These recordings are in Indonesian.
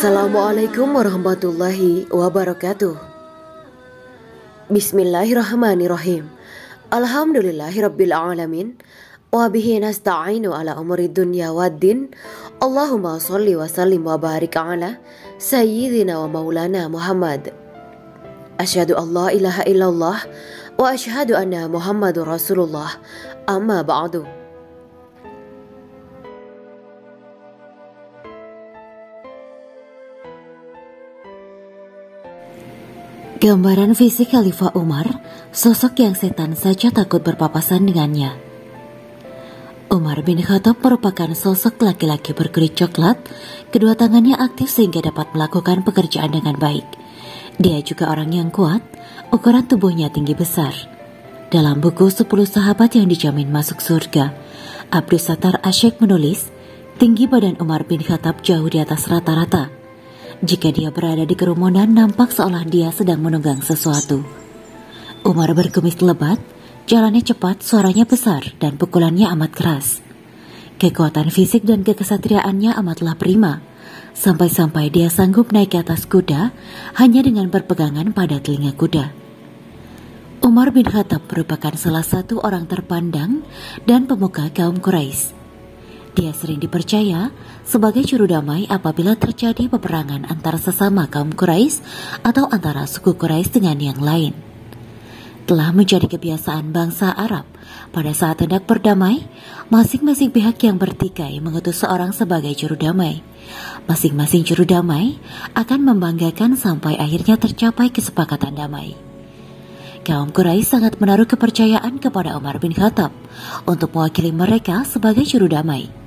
Assalamualaikum warahmatullahi wabarakatuh. Bismillahirrahmanirrahim. Alhamdulillahirabbil alamin. Wa bihi nasta'inu ala umuri dunya waddin. Allahumma sholli wa sallim wa barik ala sayyidina wa maulana Muhammad. Asyhadu an la ilaha illallah wa asyhadu anna Muhammadur Rasulullah. Amma ba'du. Gambaran fisik Khalifah Umar, sosok yang setan saja takut berpapasan dengannya. Umar bin Khattab merupakan sosok laki-laki berkulit coklat, kedua tangannya aktif sehingga dapat melakukan pekerjaan dengan baik. Dia juga orang yang kuat, ukuran tubuhnya tinggi besar. Dalam buku 10 sahabat yang dijamin masuk surga, Abdus Sattar Asyik menulis, tinggi badan Umar bin Khattab jauh di atas rata-rata. Jika dia berada di kerumunan, nampak seolah dia sedang menunggang sesuatu. Umar berkumis lebat, jalannya cepat, suaranya besar, dan pukulannya amat keras. Kekuatan fisik dan kekesatriaannya amatlah prima, sampai-sampai dia sanggup naik ke atas kuda hanya dengan berpegangan pada telinga kuda. Umar bin Khattab merupakan salah satu orang terpandang dan pemuka kaum Quraisy. Dia sering dipercaya sebagai juru damai apabila terjadi peperangan antara sesama kaum Quraisy atau antara suku Quraisy dengan yang lain. Telah menjadi kebiasaan bangsa Arab pada saat hendak berdamai, masing-masing pihak yang bertikai mengutus seorang sebagai juru damai. Masing-masing juru damai akan membanggakan sampai akhirnya tercapai kesepakatan damai. Kaum Quraisy sangat menaruh kepercayaan kepada Umar bin Khattab untuk mewakili mereka sebagai juru damai.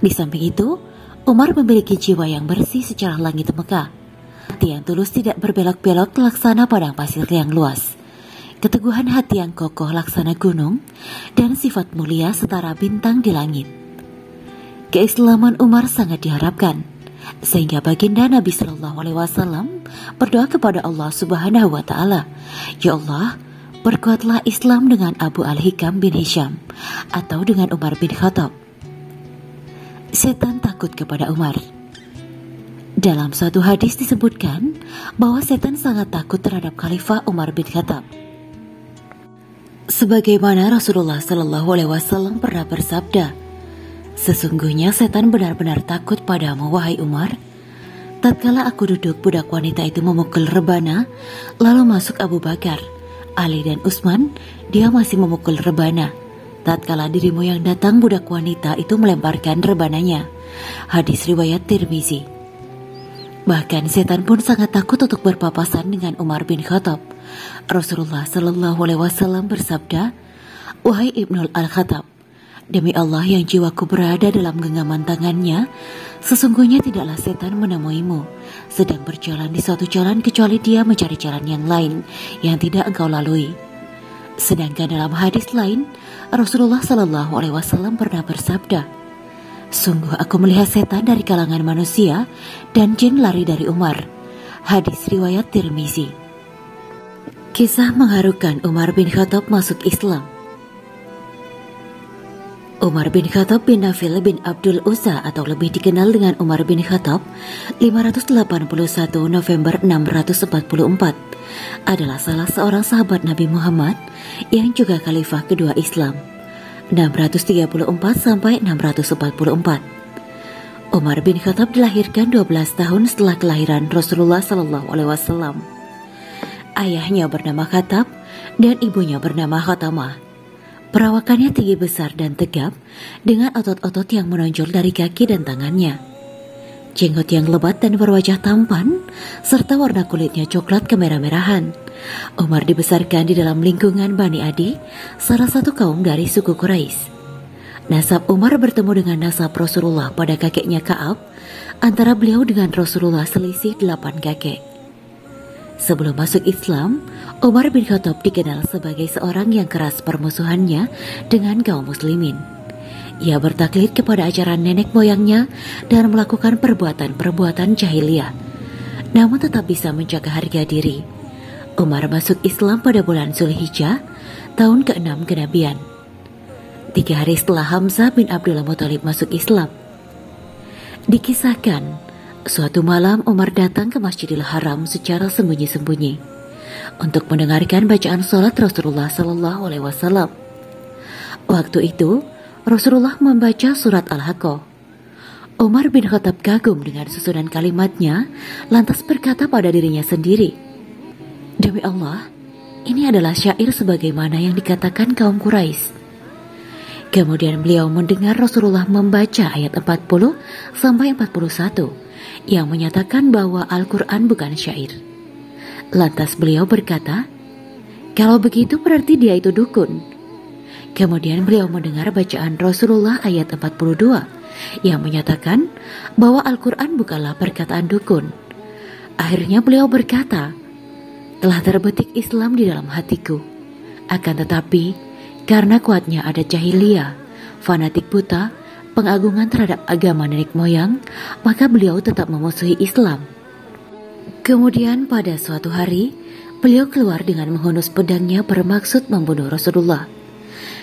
Di samping itu, Umar memiliki jiwa yang bersih secara langit Mekah. Hati yang tulus tidak berbelok-belok laksana padang pasir yang luas. Keteguhan hati yang kokoh laksana gunung, dan sifat mulia setara bintang di langit. Keislaman Umar sangat diharapkan, sehingga baginda Nabi Shallallahu Alaihi Wasallam berdoa kepada Allah Subhanahu Wa Taala, Ya Allah, perkuatlah Islam dengan Abu Al-Hikam bin Hisham atau dengan Umar bin Khattab. Setan takut kepada Umar. Dalam suatu hadis disebutkan bahwa setan sangat takut terhadap Khalifah Umar bin Khattab. Sebagaimana Rasulullah Shallallahu Alaihi Wasallam pernah bersabda, sesungguhnya setan benar-benar takut padamu, wahai Umar. Tatkala aku duduk, budak wanita itu memukul rebana, lalu masuk Abu Bakar, Ali dan Utsman, dia masih memukul rebana. Tatkala dirimu yang datang, budak wanita itu melemparkan rebananya. Hadis riwayat Tirmizi. Bahkan setan pun sangat takut untuk berpapasan dengan Umar bin Khattab. Rasulullah Shallallahu Alaihi Wasallam bersabda, wahai Ibnul Al-Khattab, demi Allah yang jiwaku berada dalam genggaman tangannya, sesungguhnya tidaklah setan menemuimu sedang berjalan di suatu jalan kecuali dia mencari jalan yang lain yang tidak engkau lalui. Sedangkan dalam hadis lain, Rasulullah Shallallahu Alaihi Wasallam pernah bersabda, sungguh aku melihat setan dari kalangan manusia dan jin lari dari Umar. Hadis riwayat Tirmizi. Kisah mengharukan Umar bin Khattab masuk Islam. Umar bin Khattab bin Nafil bin Abdul Uzza atau lebih dikenal dengan Umar bin Khattab 581 November 644 adalah salah seorang sahabat Nabi Muhammad yang juga khalifah kedua Islam 634 sampai 644. Umar bin Khattab dilahirkan 12 tahun setelah kelahiran Rasulullah Sallallahu Alaihi Wasallam. Ayahnya bernama Khattab dan ibunya bernama Khatamah. Perawakannya tinggi besar dan tegap dengan otot-otot yang menonjol dari kaki dan tangannya. Jenggot yang lebat dan berwajah tampan, serta warna kulitnya coklat kemerah-merahan. Umar dibesarkan di dalam lingkungan Bani Adi, salah satu kaum dari suku Quraisy. Nasab Umar bertemu dengan nasab Rasulullah pada kakeknya Ka'ab, antara beliau dengan Rasulullah selisih 8 kakek. Sebelum masuk Islam, Umar bin Khattab dikenal sebagai seorang yang keras permusuhannya dengan kaum muslimin. Ia bertaklid kepada ajaran nenek moyangnya dan melakukan perbuatan-perbuatan jahiliyah, namun tetap bisa menjaga harga diri. Umar masuk Islam pada bulan Zulhijjah, tahun ke-6 kenabian. 3 hari setelah Hamzah bin Abdul Muthalib masuk Islam. Dikisahkan, Suatu malam Umar datang ke Masjidil Haram secara sembunyi-sembunyi untuk mendengarkan bacaan sholat Rasulullah Sallallahu Alaihi Wasallam. Waktu itu Rasulullah membaca surat Al-Haqqah. Umar bin Khattab kagum dengan susunan kalimatnya, lantas berkata pada dirinya sendiri, "Demi Allah, ini adalah syair sebagaimana yang dikatakan kaum Quraisy." Kemudian beliau mendengar Rasulullah membaca ayat 40 sampai 41 yang menyatakan bahwa Al-Quran bukan syair. Lantas beliau berkata, "Kalau begitu berarti dia itu dukun." Kemudian beliau mendengar bacaan Rasulullah ayat 42 yang menyatakan bahwa Al-Quran bukanlah perkataan dukun. Akhirnya beliau berkata, "Telah terbetik Islam di dalam hatiku. Akan tetapi karena kuatnya adat jahiliyah, fanatik buta, pengagungan terhadap agama nenek moyang, maka beliau tetap memusuhi Islam." Kemudian pada suatu hari, beliau keluar dengan menghunus pedangnya bermaksud membunuh Rasulullah.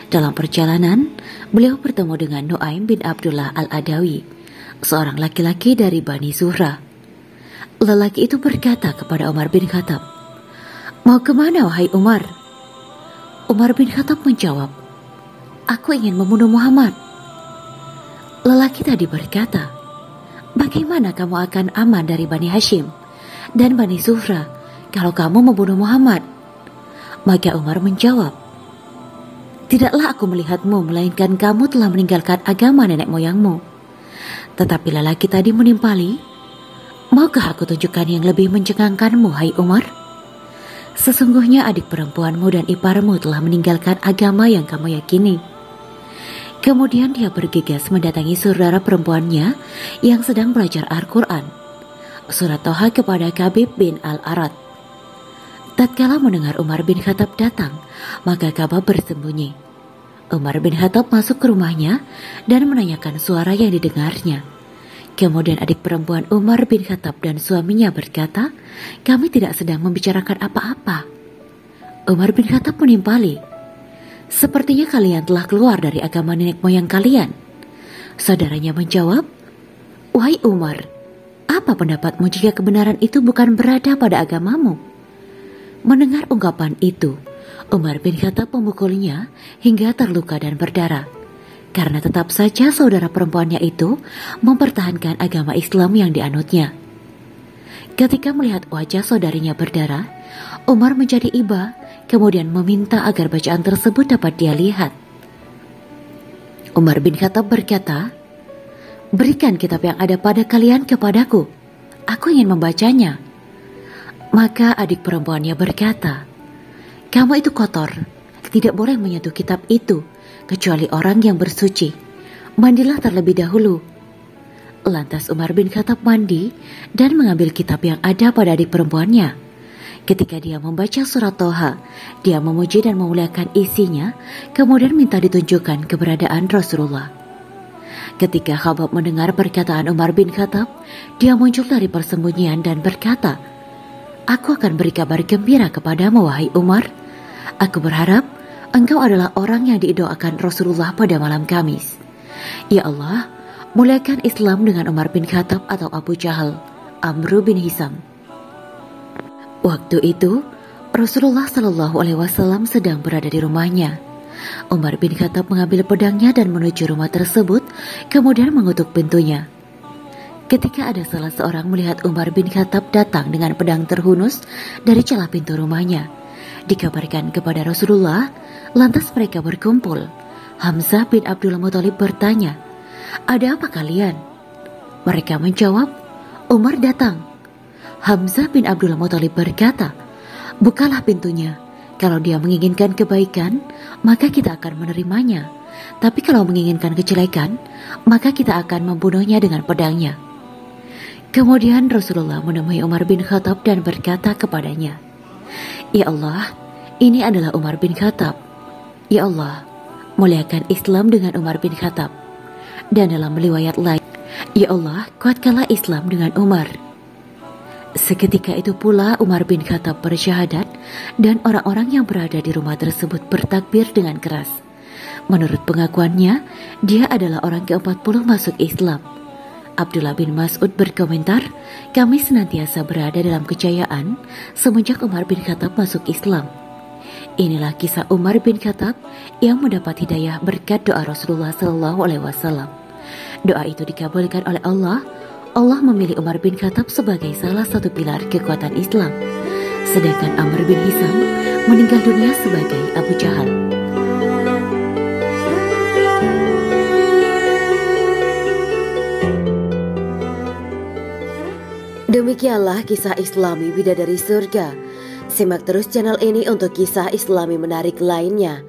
Dalam perjalanan, beliau bertemu dengan Nuaim bin Abdullah al-Adawi, seorang laki-laki dari Bani Zuhrah. Lelaki itu berkata kepada Umar bin Khattab, "Mau kemana wahai Umar?" Umar bin Khattab menjawab, "Aku ingin membunuh Muhammad." Lelaki tadi berkata, "Bagaimana kamu akan aman dari Bani Hashim dan Bani Zuhrah kalau kamu membunuh Muhammad?" Maka Umar menjawab, "Tidaklah aku melihatmu, melainkan kamu telah meninggalkan agama nenek moyangmu." Tetapi lelaki tadi menimpali, "Maukah aku tunjukkan yang lebih mencengangkanmu, hai Umar? Sesungguhnya adik perempuanmu dan iparmu telah meninggalkan agama yang kamu yakini." Kemudian dia bergegas mendatangi saudara perempuannya yang sedang belajar Al-Quran, surat Toha, kepada Kabib bin Al-Arad. Tatkala mendengar Umar bin Khattab datang, maka Kabab bersembunyi. Umar bin Khattab masuk ke rumahnya dan menanyakan suara yang didengarnya. Kemudian adik perempuan Umar bin Khattab dan suaminya berkata, "Kami tidak sedang membicarakan apa-apa." Umar bin Khattab menimpali, "Sepertinya kalian telah keluar dari agama nenek moyang kalian." Saudaranya menjawab, "Wahai Umar, apa pendapatmu jika kebenaran itu bukan berada pada agamamu?" Mendengar ungkapan itu, Umar bin Khattab memukulnya hingga terluka dan berdarah, karena tetap saja saudara perempuannya itu mempertahankan agama Islam yang dianutnya. Ketika melihat wajah saudarinya berdarah, Umar menjadi iba, kemudian meminta agar bacaan tersebut dapat dia lihat. Umar bin Khattab berkata, "Berikan kitab yang ada pada kalian kepadaku, aku ingin membacanya." Maka adik perempuannya berkata, "Kamu itu kotor, tidak boleh menyentuh kitab itu, kecuali orang yang bersuci. Mandilah terlebih dahulu." Lantas Umar bin Khattab mandi dan mengambil kitab yang ada pada adik perempuannya. Ketika dia membaca surat Toha, dia memuji dan memuliakan isinya, kemudian minta ditunjukkan keberadaan Rasulullah. Ketika Khabab mendengar perkataan Umar bin Khattab, dia muncul dari persembunyian dan berkata, "Aku akan beri kabar gembira kepadamu, wahai Umar. Aku berharap engkau adalah orang yang didoakan Rasulullah pada malam Kamis. Ya Allah, muliakan Islam dengan Umar bin Khattab atau Abu Jahal, Amr bin Hisam." Waktu itu Rasulullah Shallallahu Alaihi Wasallam sedang berada di rumahnya. Umar bin Khattab mengambil pedangnya dan menuju rumah tersebut, kemudian mengutuk pintunya. Ketika ada salah seorang melihat Umar bin Khattab datang dengan pedang terhunus dari celah pintu rumahnya, dikabarkan kepada Rasulullah, lantas mereka berkumpul. Hamzah bin Abdul Muthalib bertanya, "Ada apa kalian?" Mereka menjawab, "Umar datang." Hamzah bin Abdul Muthalib berkata, "Bukalah pintunya. Kalau dia menginginkan kebaikan, maka kita akan menerimanya. Tapi kalau menginginkan kejelekan, maka kita akan membunuhnya dengan pedangnya." Kemudian Rasulullah menemui Umar bin Khattab dan berkata kepadanya, "Ya Allah, ini adalah Umar bin Khattab. Ya Allah, muliakan Islam dengan Umar bin Khattab." Dan dalam riwayat lain, "Ya Allah, kuatkanlah Islam dengan Umar." Seketika itu pula Umar bin Khattab bersyahadat dan orang-orang yang berada di rumah tersebut bertakbir dengan keras. Menurut pengakuannya, dia adalah orang ke-40 masuk Islam. Abdullah bin Mas'ud berkomentar, kami senantiasa berada dalam kejayaan semenjak Umar bin Khattab masuk Islam. Inilah kisah Umar bin Khattab yang mendapat hidayah berkat doa Rasulullah SAW. Doa itu dikabulkan oleh Allah. Allah memilih Umar bin Khattab sebagai salah satu pilar kekuatan Islam. Sedangkan Amr bin Hisam meninggal dunia sebagai Abu Jahal. Demikianlah kisah Islami Bidadari Surga. Simak terus channel ini untuk kisah Islami menarik lainnya.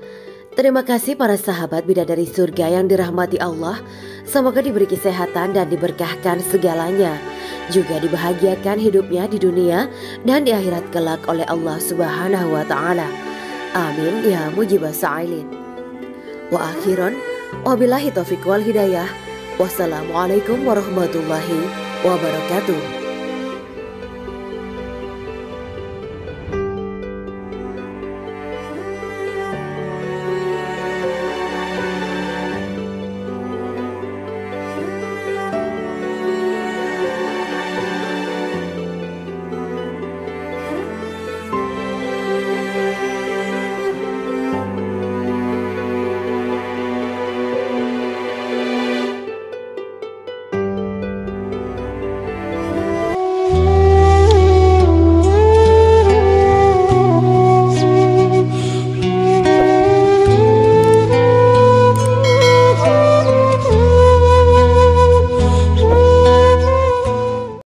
Terima kasih para sahabat Bidadari Surga yang dirahmati Allah. Semoga diberi kesehatan dan diberkahkan segalanya. Juga dibahagiakan hidupnya di dunia dan di akhirat kelak oleh Allah Subhanahu wa Ta'ala. Amin ya mujibah sa'ilin. Wa akhiran, wabillahi taufiq wal hidayah. Wassalamualaikum warahmatullahi wabarakatuh.